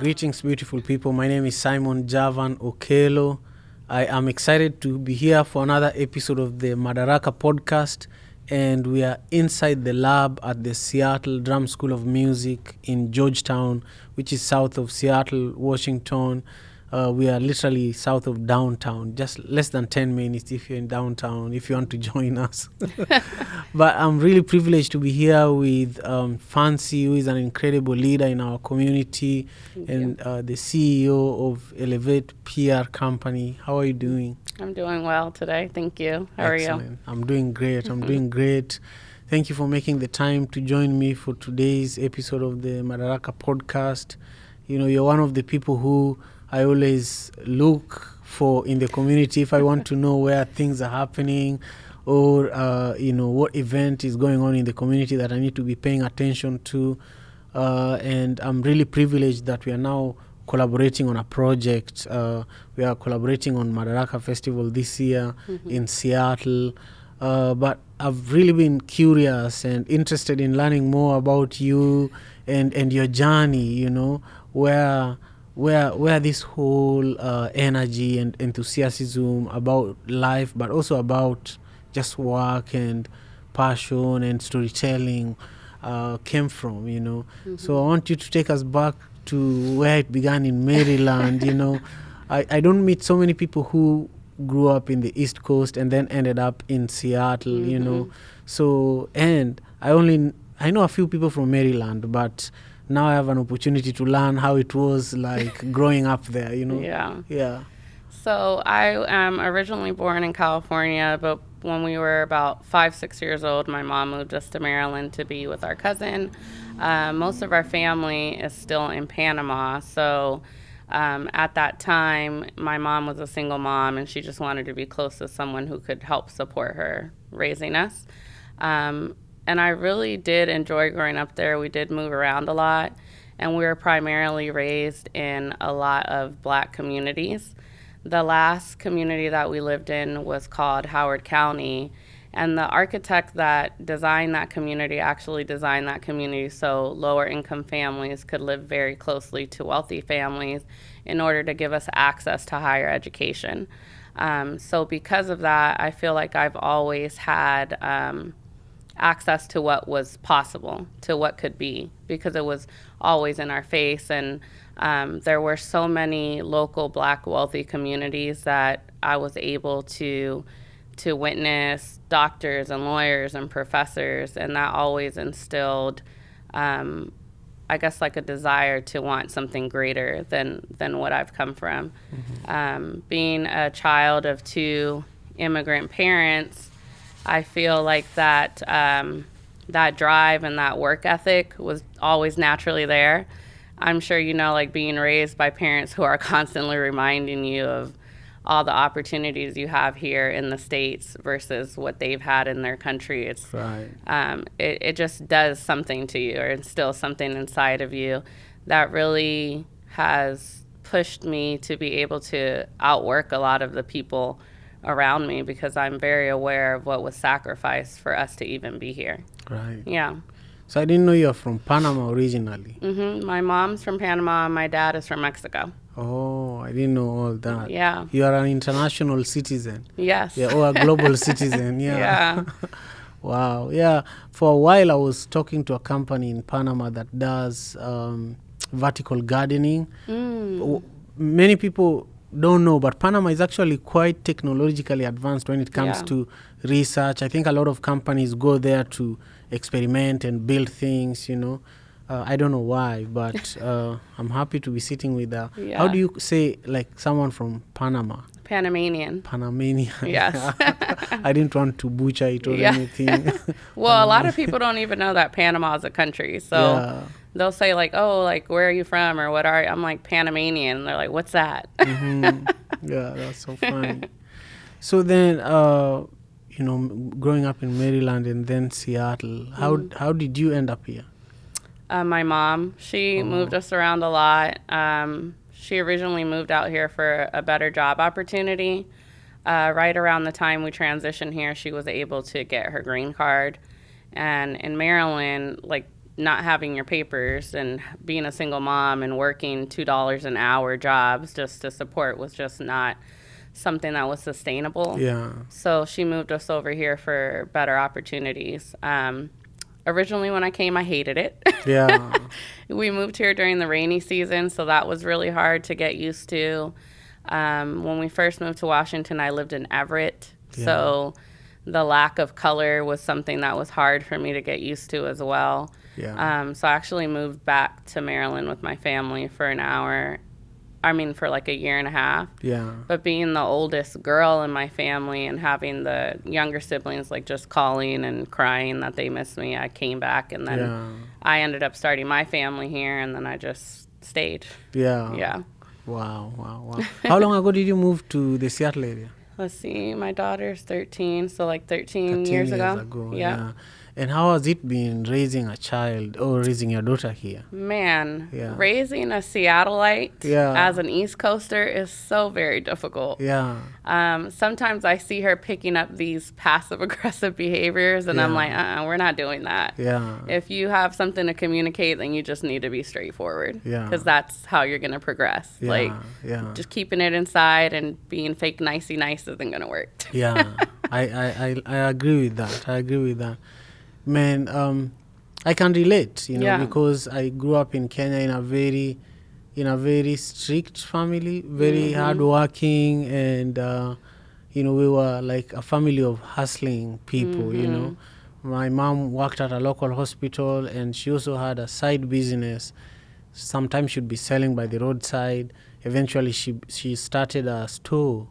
Greetings, beautiful people. My name is Simon Javan Okelo. I am excited to be here for another episode of the Madaraka Podcast, and we are inside the lab at the Seattle Drum School of Music in Georgetown, which is south of Seattle, Washington. We are literally south of downtown, just less than 10 minutes if you're in downtown, if you want to join us. But I'm really privileged to be here with Fancy, who is an incredible leader in our community, and the CEO of Elevate PR Company. How are you doing? I'm doing well today. Thank you. How Excellent. are you? I'm doing great. I'm doing great. Thank you for making the time to join me for today's episode of the Madaraka Podcast. You know, you're one of the people who I always look for in the community if I want to know where things are happening or, what event is going on in the community that I need to be paying attention to. And I'm really privileged that we are now collaborating on a project. We are collaborating on Madaraka Festival this year in Seattle. But I've really been curious and interested in learning more about you and your journey, where this whole energy and enthusiasm about life, but also about just work and passion and storytelling came from. So I want you to take us back to where it began in Maryland. I don't meet so many people who grew up in the East Coast and then ended up in Seattle. So, and I know a few people from Maryland, but now I have an opportunity to learn how it was like growing up there, Yeah. So I am originally born in California, but when we were about 5-6 years old, my mom moved us to Maryland to be with our cousin. Most of our family is still in Panama. So at that time, my mom was a single mom, and she just wanted to be close to someone who could help support her raising us. And I really did enjoy growing up there. We did move around a lot, and we were primarily raised in a lot of Black communities. The last community that we lived in was called Howard County, and the architect that designed that community actually designed that community so lower income families could live very closely to wealthy families in order to give us access to higher education. So because of that, I feel like I've always had access to what was possible, to what could be, because it was always in our face. And there were so many local Black wealthy communities that I was able to witness doctors and lawyers and professors, and that always instilled, I guess, like a desire to want something greater than what I've come from. Being a child of two immigrant parents, I feel like that drive and that work ethic was always naturally there. I'm sure like being raised by parents who are constantly reminding you of all the opportunities you have here in the States versus what they've had in their country. It's right. It just does something to you, or instills something inside of you that really has pushed me to be able to outwork a lot of the people around me, because I'm very aware of what was sacrificed for us to even be here. Right. Yeah. So I didn't know you're from Panama originally. My mom's from Panama, and my dad is from Mexico. Oh, I didn't know all that. Yeah. You are an international citizen. Yes. Yeah, or a global citizen. Yeah. Yeah. Wow. Yeah. For a while, I was talking to a company in Panama that does vertical gardening. Many people don't know, but Panama is actually quite technologically advanced when it comes to research. I think a lot of companies go there to experiment and build things, I don't know why, but I'm happy to be sitting with her. Yeah. How do you say, like, someone from Panama? Panamanian. Panamanian. Yes. I didn't want to butcher it or anything. Well, a lot of people don't even know that Panama is a country. So they'll say, like, oh, like, where are you from, or what are you? I'm like, Panamanian. And they're like, what's that? Yeah, that's so funny. So then, growing up in Maryland and then Seattle, how did you end up here? My mom, she moved us around a lot. She originally moved out here for a better job opportunity. Right around the time we transitioned here, she was able to get her green card. And in Maryland, like, not having your papers and being a single mom and working $2 an hour jobs just to support was just not something that was sustainable. Yeah. So she moved us over here for better opportunities. Originally, when I came, I hated it. Yeah. We moved here during the rainy season, so that was really hard to get used to. When we first moved to Washington, I lived in Everett, so the lack of color was something that was hard for me to get used to as well. Yeah. So I actually moved back to Maryland with my family for for like a year and a half. Yeah. But being the oldest girl in my family and having the younger siblings like just calling and crying that they miss me, I came back, and then I ended up starting my family here, and then I just stayed. Yeah. Yeah. Wow. How long ago did you move to the Seattle area? Let's see, my daughter's 13, so like 13 years ago. Yeah. And how has it been raising a child or raising your daughter here? Man, raising a Seattleite as an East Coaster is so very difficult. Yeah. Sometimes I see her picking up these passive-aggressive behaviors, and I'm like, we're not doing that. Yeah. If you have something to communicate, then you just need to be straightforward. Yeah. Because that's how you're going to progress. Just keeping it inside and being fake nicey nice isn't going to work. Yeah. I agree with that. Man, I can relate, because I grew up in Kenya in a very strict family, very hardworking, and we were like a family of hustling people. My mom worked at a local hospital, and she also had a side business. Sometimes she'd be selling by the roadside. Eventually, she started a store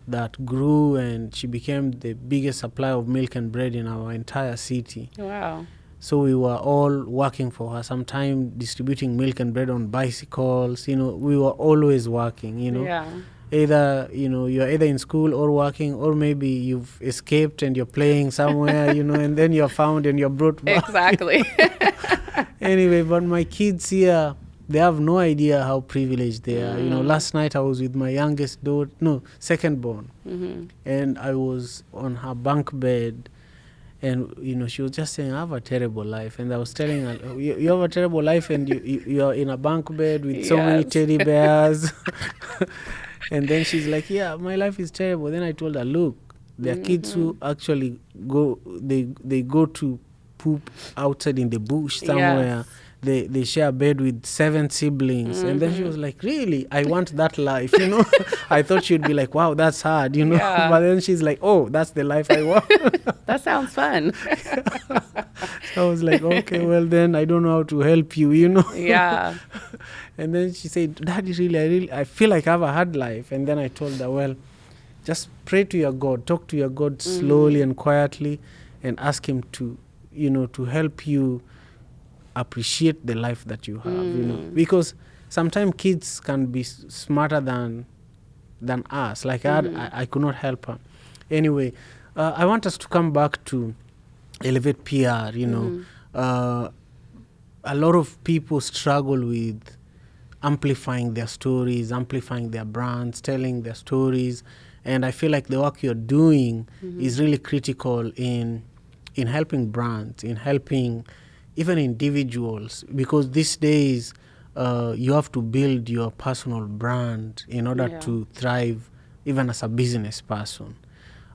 that grew, and she became the biggest supplier of milk and bread in our entire city. Wow. So we were all working for her, sometimes distributing milk and bread on bicycles. We were always working, Yeah. Either, you're either in school or working, or maybe you've escaped and you're playing somewhere, and then you're found and you're brought back. Exactly. Anyway, but my kids here, they have no idea how privileged they are. Last night I was with my youngest daughter, second born, and I was on her bunk bed, and she was just saying, I have a terrible life. And I was telling her, you have a terrible life, and you're in a bunk bed with so many teddy bears. And then she's like, yeah, my life is terrible. Then I told her, look, there are kids who actually they go to poop outside in the bush somewhere. They share a bed with 7 siblings. And then she was like, really? I want that life, I thought she'd be like, wow, that's hard, Yeah. But then she's like, oh, that's the life I want. That sounds fun. So I was like, okay, well then I don't know how to help you, Yeah. And then she said, Daddy, really, I feel like I have a hard life. And then I told her, well, just pray to your God, talk to your God slowly and quietly, and ask him to, to help you appreciate the life that you have, because sometimes kids can be smarter than us. Like I could not help her. Anyway, I want us to come back to Elevate PR. A lot of people struggle with amplifying their stories, amplifying their brands, telling their stories, and I feel like the work you're doing is really critical in helping brands, in helping even individuals, because these days you have to build your personal brand in order to thrive even as a business person.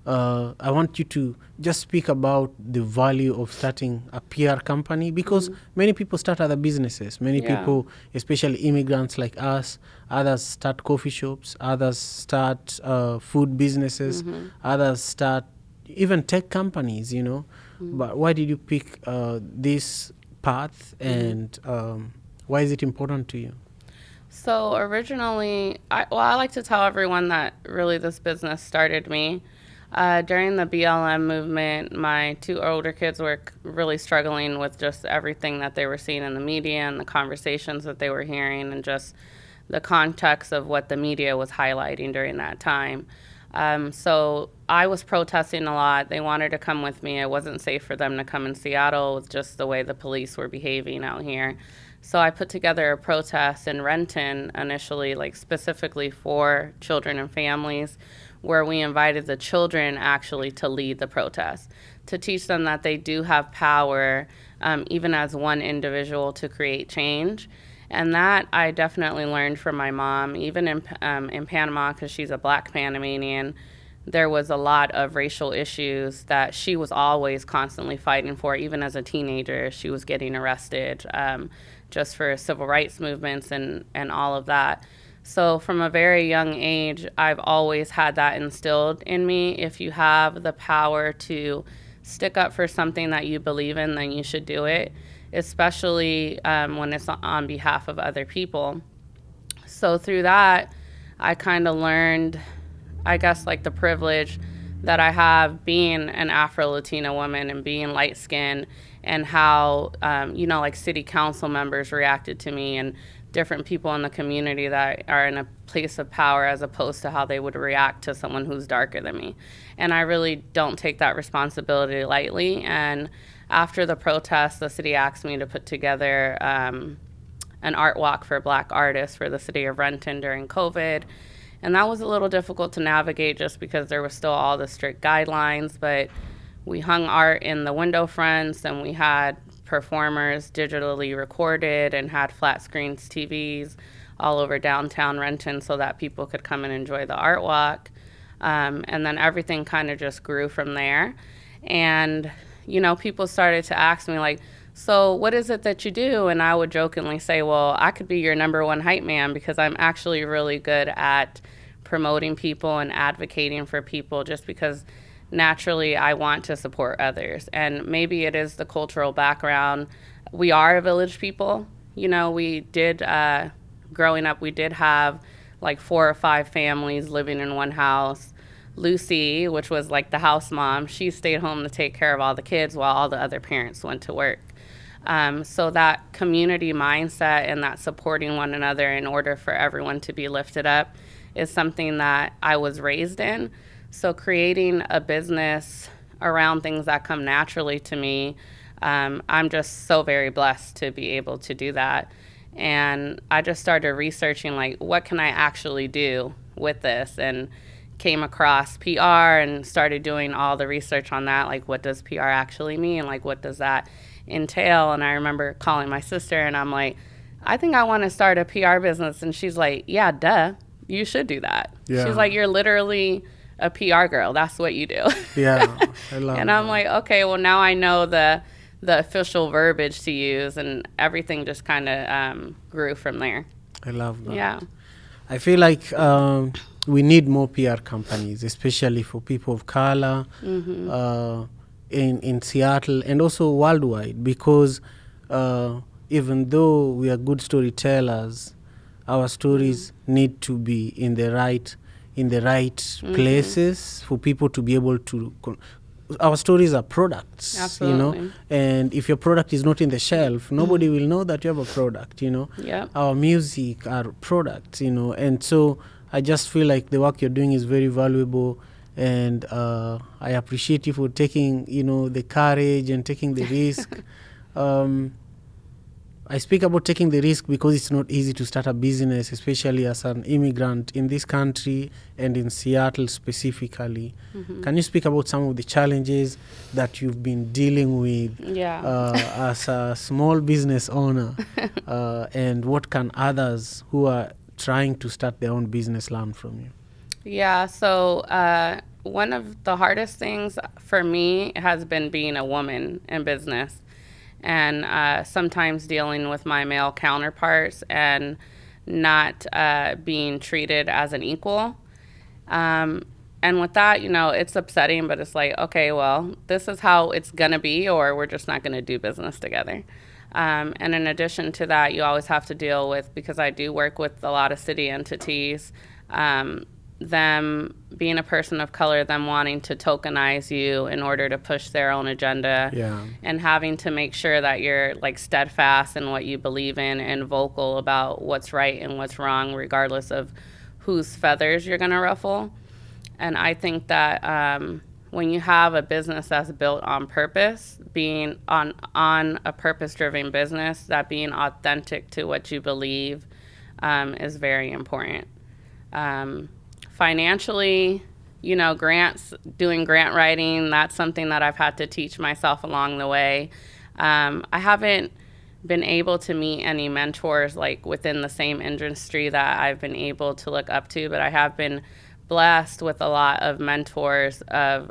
I want you to just speak about the value of starting a PR company, because many people start other businesses. Many people, especially immigrants like us, others start coffee shops, others start food businesses, others start even tech companies, But why did you pick this path, and why is it important to you? So originally, I like to tell everyone that really this business started me. During the BLM movement, my 2 older kids were really struggling with just everything that they were seeing in the media and the conversations that they were hearing, and just the context of what the media was highlighting during that time. So I was protesting a lot. They wanted to come with me. It wasn't safe for them to come in Seattle with just the way the police were behaving out here. So I put together a protest in Renton initially, like specifically for children and families. where we invited the children actually to lead the protest, to teach them that they do have power, even as one individual, to create change. And that I definitely learned from my mom. Even in Panama, because she's a Black Panamanian, there was a lot of racial issues that she was always constantly fighting for. Even as a teenager, she was getting arrested just for civil rights movements and all of that. So from a very young age, I've always had that instilled in me. If you have the power to stick up for something that you believe in, then you should do it, especially when it's on behalf of other people. So through that, I kind of learned, I guess, like the privilege that I have being an Afro-Latina woman and being light-skinned, and how, like city council members reacted to me, and different people in the community that are in a place of power, as opposed to how they would react to someone who's darker than me. And I really don't take that responsibility lightly. And after the protest, the city asked me to put together an art walk for Black artists for the city of Renton during COVID. And that was a little difficult to navigate just because there was still all the strict guidelines, but we hung art in the window fronts, and we had performers digitally recorded and had flat screens TVs all over downtown Renton so that people could come and enjoy the art walk. And then everything kind of just grew from there. And, people started to ask me, like, so what is it that you do? And I would jokingly say, well, I could be your number one hype man, because I'm actually really good at promoting people and advocating for people, just because naturally I want to support others. And maybe it is the cultural background. We are a village people. We did, growing up, we did have like 4 or 5 families living in one house. Lucy, which was like the house mom, she stayed home to take care of all the kids while all the other parents went to work. So that community mindset and that supporting one another in order for everyone to be lifted up is something that I was raised in. So creating a business around things that come naturally to me, I'm just so very blessed to be able to do that. And I just started researching, like, what can I actually do with this? And came across PR and started doing all the research on that. Like, what does PR actually mean? Like, what does that entail? And I remember calling my sister and I'm like, I think I want to start a PR business. And she's like, yeah, duh, you should do that. Yeah. She's like, you're literally a PR girl. That's what you do. Yeah, I love And I'm like, okay, well, now I know the official verbiage to use, and everything just kind of grew from there. I love that. Yeah. I feel like we need more PR companies, especially for people of color, in Seattle and also worldwide, because even though we are good storytellers, our stories need to be in the right places for people to be able to. Our stories are products. Absolutely. And if your product is not in the shelf, nobody will know that you have a product. Yep. Our music are products. And so I just feel like the work you're doing is very valuable, and I appreciate you for taking the courage and taking the risk. I speak about taking the risk because it's not easy to start a business, especially as an immigrant in this country and in Seattle specifically. Can you speak about some of the challenges that you've been dealing with as a small business owner, and what can others who are trying to start their own business learn from you? Yeah, so one of the hardest things for me has been being a woman in business, and sometimes dealing with my male counterparts and not being treated as an equal. And with that, it's upsetting, but it's like, okay, well, this is how it's going to be, or we're just not going to do business together. And in addition to that, you always have to deal with, because I do work with a lot of city entities, them being a person of color, them wanting to tokenize you in order to push their own agenda, and having to make sure that you're like steadfast in what you believe in and vocal about what's right and what's wrong, regardless of whose feathers you're going to ruffle. And I think that when you have a business that's built on purpose, being on a purpose-driven business, that being authentic to what you believe is very important. Financially, doing grant writing, that's something that I've had to teach myself along the way. I haven't been able to meet any mentors like within the same industry that I've been able to look up to, but I have been blessed with a lot of mentors of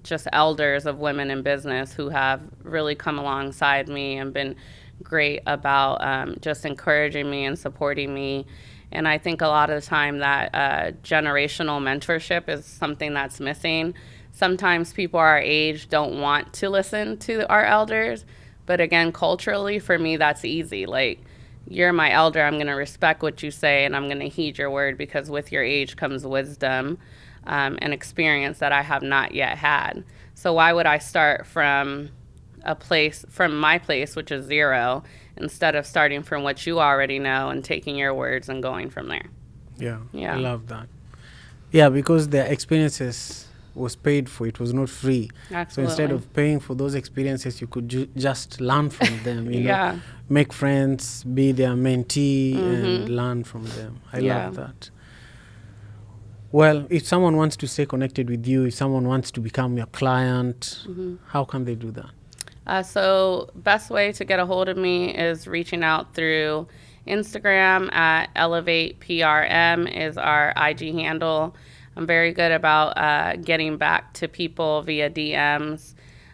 just elders of women in business who have really come alongside me and been great about just encouraging me and supporting me. And I think a lot of the time that generational mentorship is something that's missing. Sometimes people our age don't want to listen to our elders, but again, culturally, for me, that's easy. Like, you're my elder, I'm going to respect what you say, and I'm going to heed your word, because with your age comes wisdom and experience that I have not yet had. So why would I start from my place, which is 0, instead of starting from what you already know and taking your words and going from there? Yeah. I love that. Yeah, because their experiences was paid for. It was not free. Absolutely. So instead of paying for those experiences, you could just learn from them, know, make friends, be their mentee, and learn from them. I love that. Well, if someone wants to stay connected with you, if someone wants to become your client, how can they do that? So best way to get a hold of me is reaching out through Instagram at ElevatePRM is our IG handle. I'm very good about getting back to people via DMs.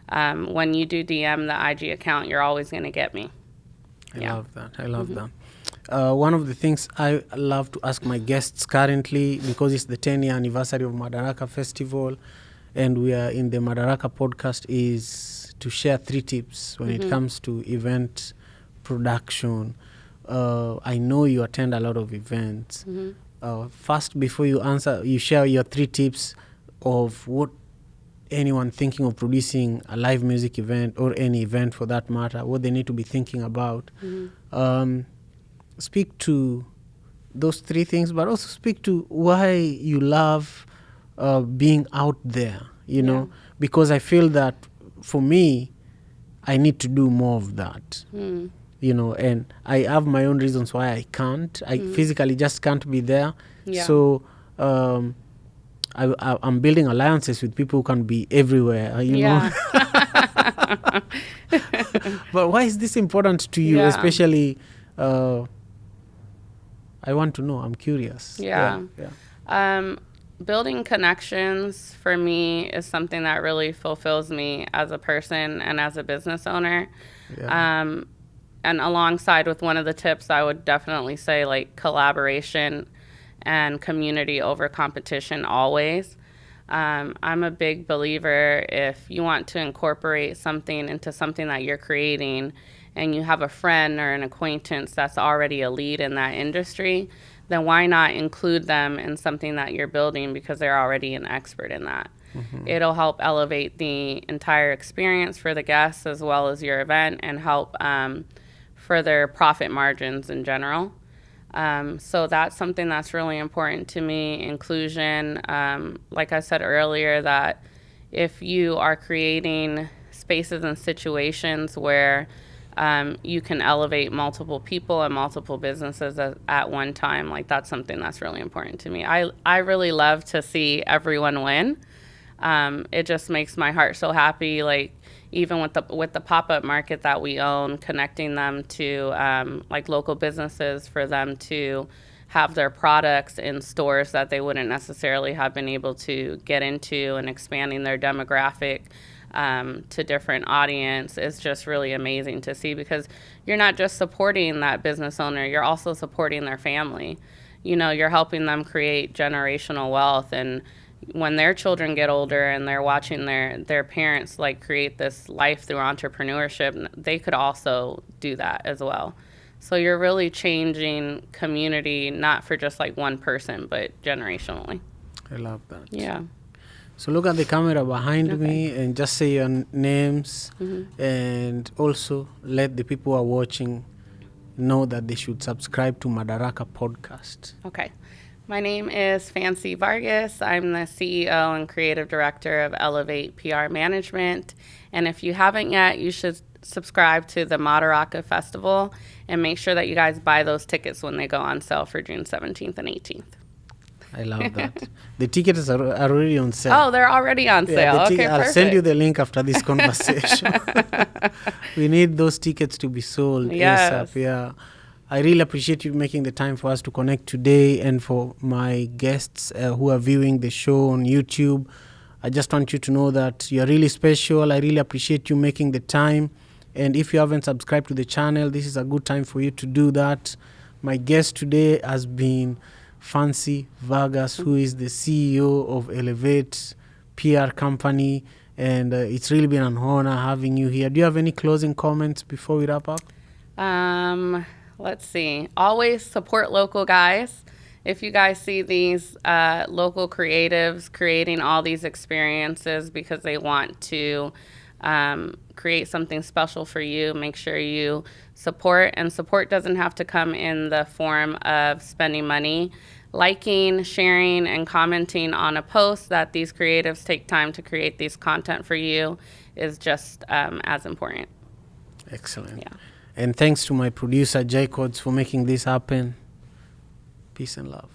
When you do DM the IG account, you're always going to get me. I love that. One of the things I love to ask my guests currently, because it's the 10-year anniversary of Madaraka Festival, and we are in the Madaraka Podcast, is to share 3 tips when it comes to event production. I know you attend a lot of events. First, before you answer, you share your 3 tips of what anyone thinking of producing a live music event, or any event for that matter, what they need to be thinking about. Speak to those 3 things, but also speak to why you love being out there, you know, because I feel that for me, I need to do more of that. You know, and I have my own reasons why I can't. I physically just can't be there. So I'm building alliances with people who can be everywhere, you know. But why is this important to you, especially? I want to know. I'm curious. Building connections for me is something that really fulfills me as a person and as a business owner. And alongside with one of the tips, I would definitely say like collaboration and community over competition always. I'm a big believer, if you want to incorporate something into something that you're creating and you have a friend or an acquaintance that's already a lead in that industry, then why not include them in something that you're building, because they're already an expert in that. It'll help elevate the entire experience for the guests as well as your event, and help further profit margins in general. So that's something that's really important to me. Inclusion, like I said earlier, that if you are creating spaces and situations where you can elevate multiple people and multiple businesses at one time, like that's something that's really important to me. I really love to see everyone win. It just makes my heart so happy. Like, even with the pop-up market that we own, connecting them to like local businesses for them to have their products in stores that they wouldn't necessarily have been able to get into, and expanding their demographic to different audience is just really amazing to see, because you're not just supporting that business owner, you're also supporting their family. You know, you're helping them create generational wealth, and when their children get older and they're watching their parents like create this life through entrepreneurship, they could also do that as well. So you're really changing community, not for just like one person, but generationally. I love that. Yeah. So look at the camera behind me and just say your names, and also let the people who are watching know that they should subscribe to Madaraka Podcast. Okay. My name is Fancy Vargas. I'm the CEO and creative director of Elevate PR Management. And if you haven't yet, you should subscribe to the Madaraka Festival, and make sure that you guys buy those tickets when they go on sale for June 17th and 18th. I love that. The tickets are already on sale. Oh, they're already on sale. Okay, I'll perfect. send you the link after this conversation. We need those tickets to be sold Yes. ASAP. Yeah. I really appreciate you making the time for us to connect today, and for my guests who are viewing the show on YouTube. I just want you to know that you're really special. I really appreciate you making the time. And if you haven't subscribed to the channel, this is a good time for you to do that. My guest today has been Fancy Vargas, who is the CEO of Elevate PR company. And it's really been an honor having you here. Do you have any closing comments before we wrap up? Let's see. Always support local guys. If you guys see these local creatives creating all these experiences because they want to create something special for you, make sure you support. And support doesn't have to come in the form of spending money. Liking, sharing, and commenting on a post that these creatives take time to create these content for you is just as important. Excellent. Yeah. And thanks to my producer, Jay Codes, for making this happen. Peace and love.